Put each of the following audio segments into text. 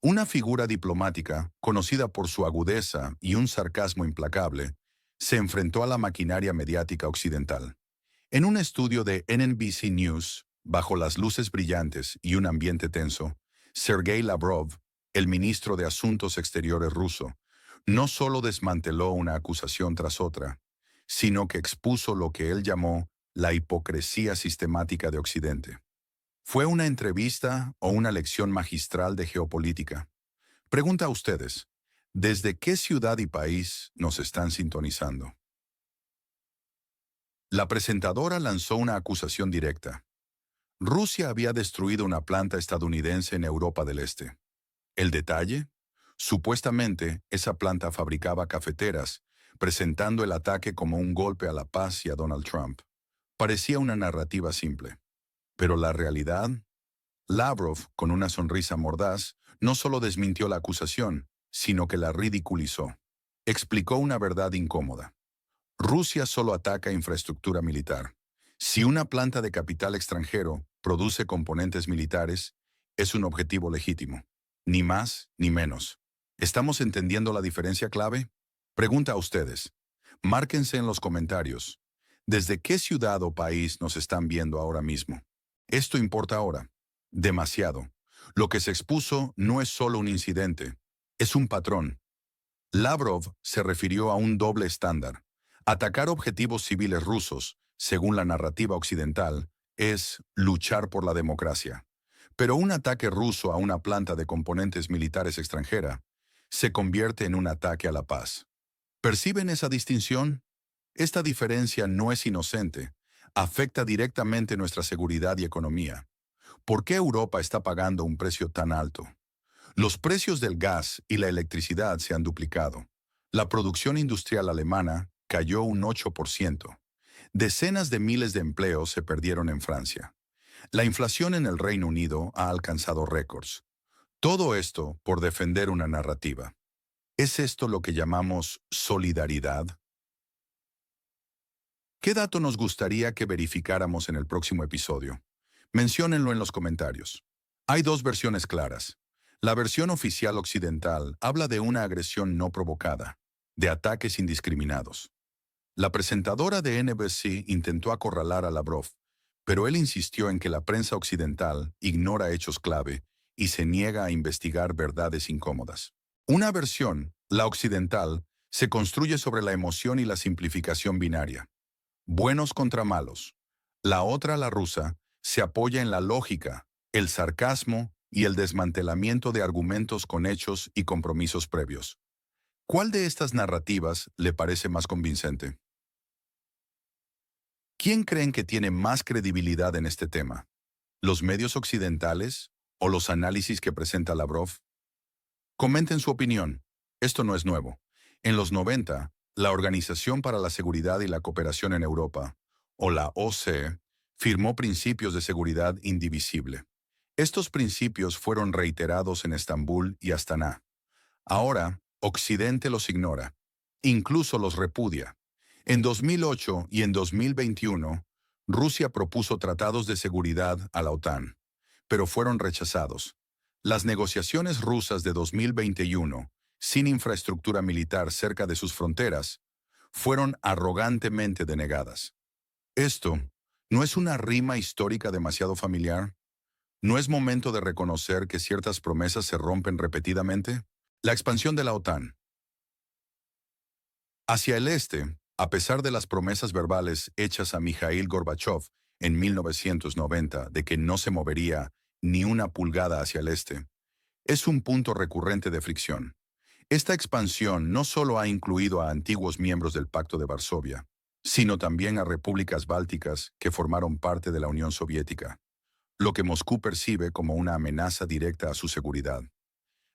Una figura diplomática, conocida por su agudeza y un sarcasmo implacable, se enfrentó a la maquinaria mediática occidental. En un estudio de NBC News, bajo las luces brillantes y un ambiente tenso, Sergei Lavrov, el ministro de Asuntos Exteriores ruso, no solo desmanteló una acusación tras otra, sino que expuso lo que él llamó la hipocresía sistemática de Occidente. ¿Fue una entrevista o una lección magistral de geopolítica? Pregunta a ustedes, ¿desde qué ciudad y país nos están sintonizando? La presentadora lanzó una acusación directa. Rusia había destruido una planta estadounidense en Europa del Este. ¿El detalle? Supuestamente, esa planta fabricaba cafeteras, presentando el ataque como un golpe a la paz y a Donald Trump. Parecía una narrativa simple. Pero la realidad, Lavrov, con una sonrisa mordaz, no solo desmintió la acusación, sino que la ridiculizó. Explicó una verdad incómoda. Rusia solo ataca infraestructura militar. Si una planta de capital extranjero produce componentes militares, es un objetivo legítimo. Ni más ni menos. ¿Estamos entendiendo la diferencia clave? Pregunta a ustedes. Márquense en los comentarios. ¿Desde qué ciudad o país nos están viendo ahora mismo? Esto importa ahora. Demasiado. Lo que se expuso no es solo un incidente, es un patrón. Lavrov se refirió a un doble estándar. Atacar objetivos civiles rusos, según la narrativa occidental, es luchar por la democracia. Pero un ataque ruso a una planta de componentes militares extranjera se convierte en un ataque a la paz. ¿Perciben esa distinción? Esta diferencia no es inocente. Afecta directamente nuestra seguridad y economía. ¿Por qué Europa está pagando un precio tan alto? Los precios del gas y la electricidad se han duplicado. La producción industrial alemana cayó un 8%. Decenas de miles de empleos se perdieron en Francia. La inflación en el Reino Unido ha alcanzado récords. Todo esto por defender una narrativa. ¿Es esto lo que llamamos solidaridad? ¿Qué dato nos gustaría que verificáramos en el próximo episodio? Menciónenlo en los comentarios. Hay dos versiones claras. La versión oficial occidental habla de una agresión no provocada, de ataques indiscriminados. La presentadora de NBC intentó acorralar a Lavrov, pero él insistió en que la prensa occidental ignora hechos clave y se niega a investigar verdades incómodas. Una versión, la occidental, se construye sobre la emoción y la simplificación binaria. Buenos contra malos. La otra, la rusa, se apoya en la lógica, el sarcasmo y el desmantelamiento de argumentos con hechos y compromisos previos. ¿Cuál de estas narrativas le parece más convincente? ¿Quién creen que tiene más credibilidad en este tema? ¿Los medios occidentales o los análisis que presenta Lavrov? Comenten su opinión. Esto no es nuevo. En los 90, la Organización para la Seguridad y la Cooperación en Europa, o la OCE, firmó principios de seguridad indivisible. Estos principios fueron reiterados en Estambul y Astana. Ahora, Occidente los ignora, incluso los repudia. En 2008 y en 2021, Rusia propuso tratados de seguridad a la OTAN, pero fueron rechazados. Las negociaciones rusas de 2021, sin infraestructura militar cerca de sus fronteras, fueron arrogantemente denegadas. Esto, ¿no es una rima histórica demasiado familiar? ¿No es momento de reconocer que ciertas promesas se rompen repetidamente? La expansión de la OTAN. Hacia el este, a pesar de las promesas verbales hechas a Mikhail Gorbachev en 1990 de que no se movería ni una pulgada hacia el este, es un punto recurrente de fricción. Esta expansión no solo ha incluido a antiguos miembros del Pacto de Varsovia, sino también a repúblicas bálticas que formaron parte de la Unión Soviética, lo que Moscú percibe como una amenaza directa a su seguridad.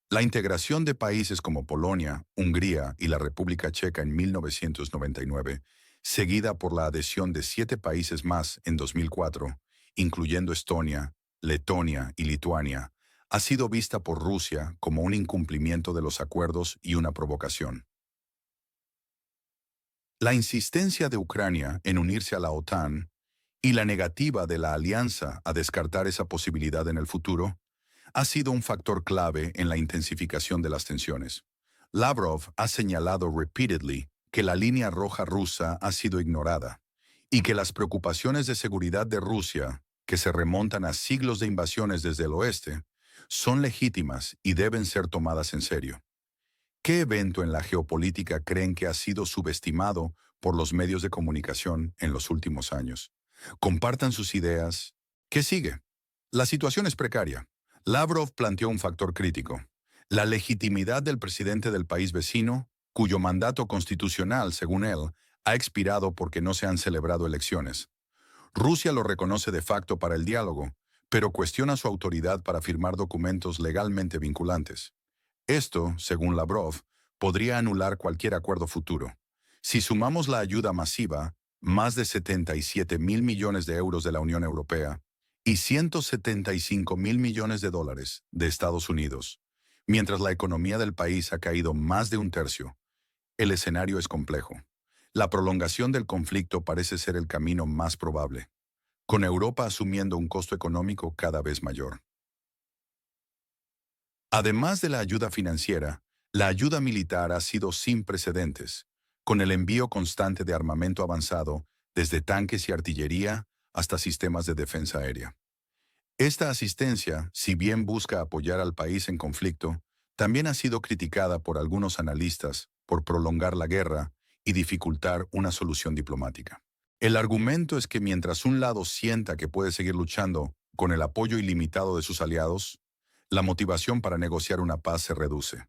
La integración de países como Polonia, Hungría y la República Checa en 1999, seguida por la adhesión de 7 países más en 2004, incluyendo Estonia, Letonia y Lituania, ha sido vista por Rusia como un incumplimiento de los acuerdos y una provocación. La insistencia de Ucrania en unirse a la OTAN y la negativa de la alianza a descartar esa posibilidad en el futuro ha sido un factor clave en la intensificación de las tensiones. Lavrov ha señalado repeatedly que la línea roja rusa ha sido ignorada y que las preocupaciones de seguridad de Rusia, que se remontan a siglos de invasiones desde el oeste, son legítimas y deben ser tomadas en serio. ¿Qué evento en la geopolítica creen que ha sido subestimado por los medios de comunicación en los últimos años? Compartan sus ideas. ¿Qué sigue? La situación es precaria. Lavrov planteó un factor crítico: la legitimidad del presidente del país vecino, cuyo mandato constitucional, según él, ha expirado porque no se han celebrado elecciones. Rusia lo reconoce de facto para el diálogo, pero cuestiona su autoridad para firmar documentos legalmente vinculantes. Esto, según Lavrov, podría anular cualquier acuerdo futuro. Si sumamos la ayuda masiva, más de 77.000 millones de euros de la Unión Europea y 175.000 millones de dólares de Estados Unidos, mientras la economía del país ha caído más de un tercio, el escenario es complejo. La prolongación del conflicto parece ser el camino más probable, con Europa asumiendo un costo económico cada vez mayor. Además de la ayuda financiera, la ayuda militar ha sido sin precedentes, con el envío constante de armamento avanzado, desde tanques y artillería hasta sistemas de defensa aérea. Esta asistencia, si bien busca apoyar al país en conflicto, también ha sido criticada por algunos analistas por prolongar la guerra y dificultar una solución diplomática. El argumento es que mientras un lado sienta que puede seguir luchando con el apoyo ilimitado de sus aliados, la motivación para negociar una paz se reduce.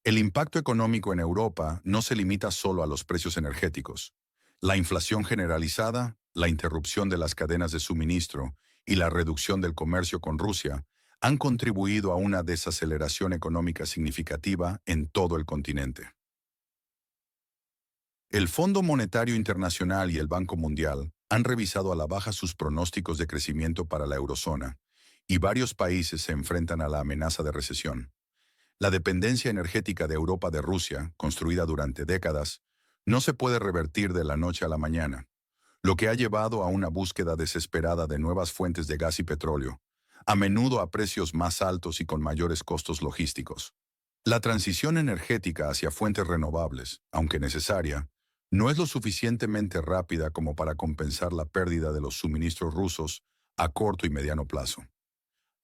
El impacto económico en Europa no se limita solo a los precios energéticos. La inflación generalizada, la interrupción de las cadenas de suministro y la reducción del comercio con Rusia han contribuido a una desaceleración económica significativa en todo el continente. El Fondo Monetario Internacional y el Banco Mundial han revisado a la baja sus pronósticos de crecimiento para la eurozona, y varios países se enfrentan a la amenaza de recesión. La dependencia energética de Europa de Rusia, construida durante décadas, no se puede revertir de la noche a la mañana, lo que ha llevado a una búsqueda desesperada de nuevas fuentes de gas y petróleo, a menudo a precios más altos y con mayores costos logísticos. La transición energética hacia fuentes renovables, aunque necesaria, no es lo suficientemente rápida como para compensar la pérdida de los suministros rusos a corto y mediano plazo.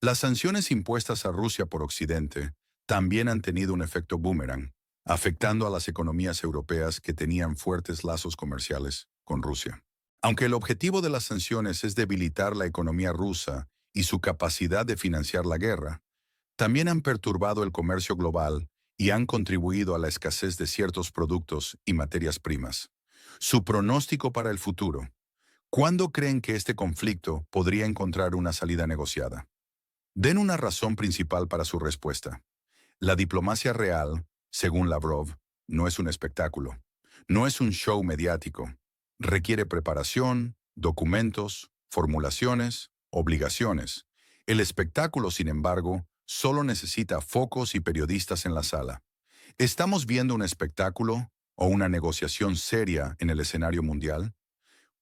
Las sanciones impuestas a Rusia por Occidente también han tenido un efecto boomerang, afectando a las economías europeas que tenían fuertes lazos comerciales con Rusia. Aunque el objetivo de las sanciones es debilitar la economía rusa y su capacidad de financiar la guerra, también han perturbado el comercio global y han contribuido a la escasez de ciertos productos y materias primas. Su pronóstico para el futuro. ¿Cuándo creen que este conflicto podría encontrar una salida negociada? Den una razón principal para su respuesta. La diplomacia real, según Lavrov, no es un espectáculo, no es un show mediático. Requiere preparación, documentos, formulaciones, obligaciones. El espectáculo, sin embargo, solo necesita focos y periodistas en la sala. ¿Estamos viendo un espectáculo o una negociación seria en el escenario mundial?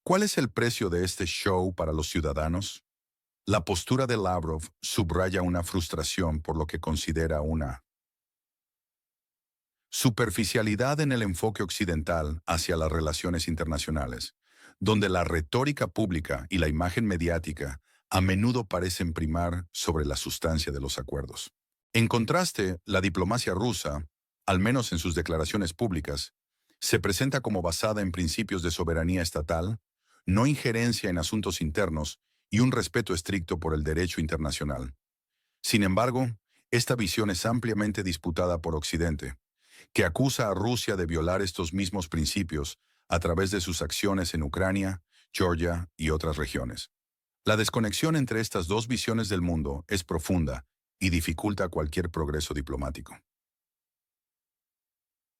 ¿Cuál es el precio de este show para los ciudadanos? La postura de Lavrov subraya una frustración por lo que considera una superficialidad en el enfoque occidental hacia las relaciones internacionales, donde la retórica pública y la imagen mediática a menudo parecen primar sobre la sustancia de los acuerdos. En contraste, la diplomacia rusa, al menos en sus declaraciones públicas, se presenta como basada en principios de soberanía estatal, no injerencia en asuntos internos y un respeto estricto por el derecho internacional. Sin embargo, esta visión es ampliamente disputada por Occidente, que acusa a Rusia de violar estos mismos principios a través de sus acciones en Ucrania, Georgia y otras regiones. La desconexión entre estas dos visiones del mundo es profunda y dificulta cualquier progreso diplomático.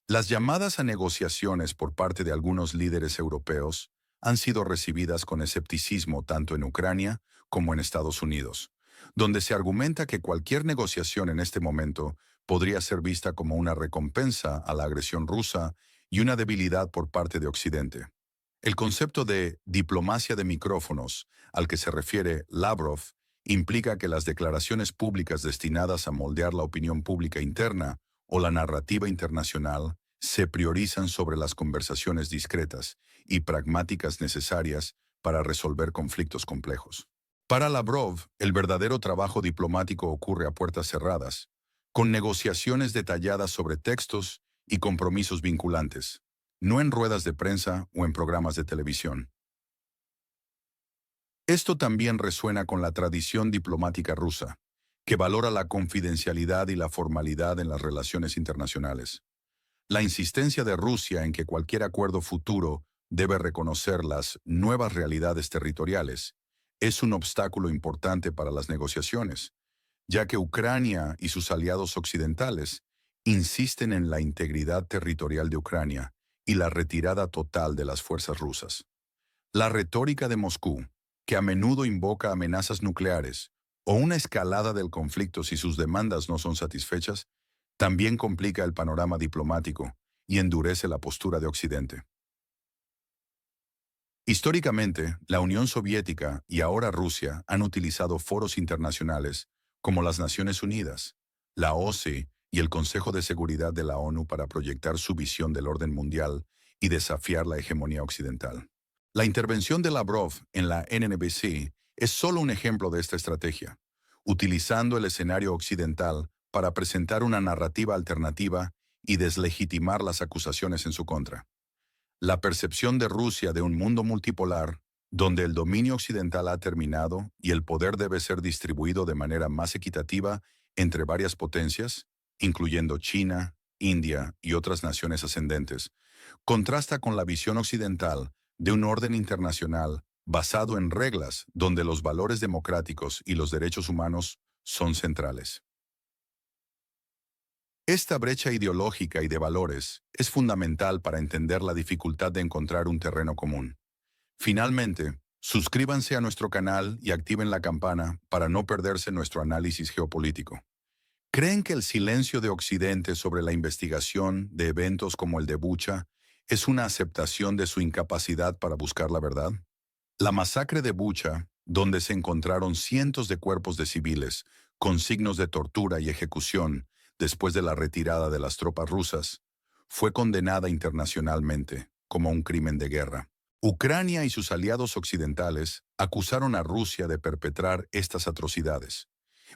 Las llamadas a negociaciones por parte de algunos líderes europeos han sido recibidas con escepticismo tanto en Ucrania como en Estados Unidos, donde se argumenta que cualquier negociación en este momento podría ser vista como una recompensa a la agresión rusa y una debilidad por parte de Occidente. El concepto de diplomacia de micrófonos, al que se refiere Lavrov, implica que las declaraciones públicas destinadas a moldear la opinión pública interna o la narrativa internacional se priorizan sobre las conversaciones discretas y pragmáticas necesarias para resolver conflictos complejos. Para Lavrov, el verdadero trabajo diplomático ocurre a puertas cerradas, con negociaciones detalladas sobre textos y compromisos vinculantes, no en ruedas de prensa o en programas de televisión. Esto también resuena con la tradición diplomática rusa, que valora la confidencialidad y la formalidad en las relaciones internacionales. La insistencia de Rusia en que cualquier acuerdo futuro debe reconocer las nuevas realidades territoriales es un obstáculo importante para las negociaciones, ya que Ucrania y sus aliados occidentales insisten en la integridad territorial de Ucrania y la retirada total de las fuerzas rusas. La retórica de Moscú, que a menudo invoca amenazas nucleares o una escalada del conflicto si sus demandas no son satisfechas, también complica el panorama diplomático y endurece la postura de Occidente. Históricamente, la Unión Soviética y ahora Rusia han utilizado foros internacionales como las Naciones Unidas, la OSCE y el Consejo de Seguridad de la ONU para proyectar su visión del orden mundial y desafiar la hegemonía occidental. La intervención de Lavrov en la NNBC es solo un ejemplo de esta estrategia, utilizando el escenario occidental para presentar una narrativa alternativa y deslegitimar las acusaciones en su contra. La percepción de Rusia de un mundo multipolar, donde el dominio occidental ha terminado y el poder debe ser distribuido de manera más equitativa entre varias potencias, incluyendo China, India y otras naciones ascendentes, contrasta con la visión occidental de un orden internacional basado en reglas donde los valores democráticos y los derechos humanos son centrales. Esta brecha ideológica y de valores es fundamental para entender la dificultad de encontrar un terreno común. Finalmente, suscríbanse a nuestro canal y activen la campana para no perderse nuestro análisis geopolítico. ¿Creen que el silencio de Occidente sobre la investigación de eventos como el de Bucha es una aceptación de su incapacidad para buscar la verdad? La masacre de Bucha, donde se encontraron cientos de cuerpos de civiles con signos de tortura y ejecución después de la retirada de las tropas rusas, fue condenada internacionalmente como un crimen de guerra. Ucrania y sus aliados occidentales acusaron a Rusia de perpetrar estas atrocidades,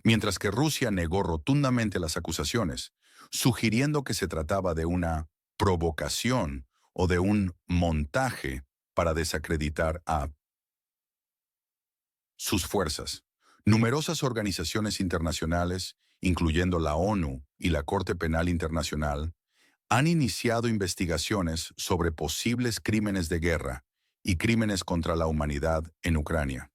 mientras que Rusia negó rotundamente las acusaciones, sugiriendo que se trataba de una provocación o de un montaje para desacreditar a sus fuerzas. Numerosas organizaciones internacionales, incluyendo la ONU y la Corte Penal Internacional, han iniciado investigaciones sobre posibles crímenes de guerra y crímenes contra la humanidad en Ucrania.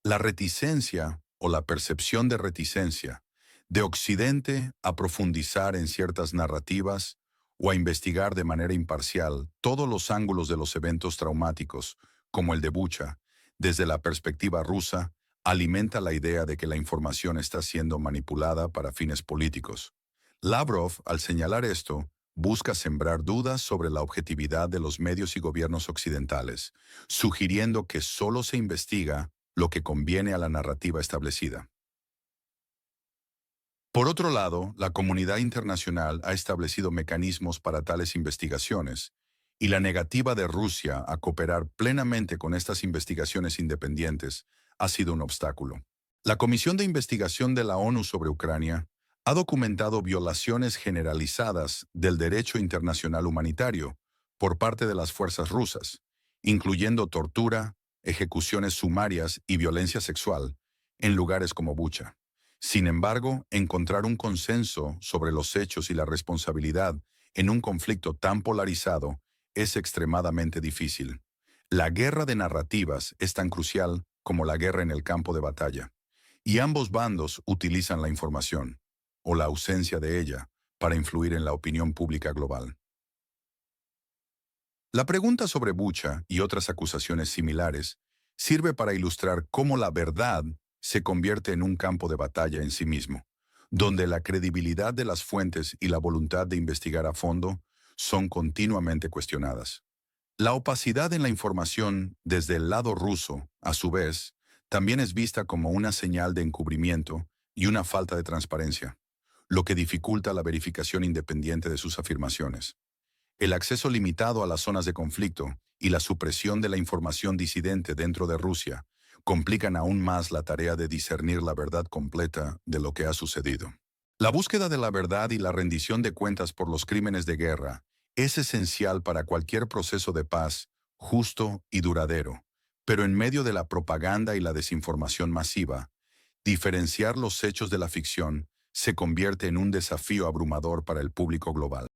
La reticencia o la percepción de reticencia de Occidente a profundizar en ciertas narrativas o a investigar de manera imparcial todos los ángulos de los eventos traumáticos, como el de Bucha, desde la perspectiva rusa, alimenta la idea de que la información está siendo manipulada para fines políticos. Lavrov, al señalar esto, busca sembrar dudas sobre la objetividad de los medios y gobiernos occidentales, sugiriendo que solo se investiga lo que conviene a la narrativa establecida. Por otro lado, la comunidad internacional ha establecido mecanismos para tales investigaciones, y la negativa de Rusia a cooperar plenamente con estas investigaciones independientes ha sido un obstáculo. La Comisión de Investigación de la ONU sobre Ucrania ha documentado violaciones generalizadas del derecho internacional humanitario por parte de las fuerzas rusas, incluyendo tortura, ejecuciones sumarias y violencia sexual en lugares como Bucha. Sin embargo, encontrar un consenso sobre los hechos y la responsabilidad en un conflicto tan polarizado es extremadamente difícil. La guerra de narrativas es tan crucial como la guerra en el campo de batalla, y ambos bandos utilizan la información, o la ausencia de ella, para influir en la opinión pública global. La pregunta sobre Bucha y otras acusaciones similares sirve para ilustrar cómo la verdad se convierte en un campo de batalla en sí mismo, donde la credibilidad de las fuentes y la voluntad de investigar a fondo son continuamente cuestionadas. La opacidad en la información desde el lado ruso, a su vez, También es vista como una señal de encubrimiento y una falta de transparencia, lo que dificulta la verificación independiente de sus afirmaciones. El acceso limitado a las zonas de conflicto y la supresión de la información disidente dentro de Rusia complican aún más la tarea de discernir la verdad completa de lo que ha sucedido. La búsqueda de la verdad y la rendición de cuentas por los crímenes de guerra es esencial para cualquier proceso de paz justo y duradero, pero en medio de la propaganda y la desinformación masiva, diferenciar los hechos de la ficción se convierte en un desafío abrumador para el público global.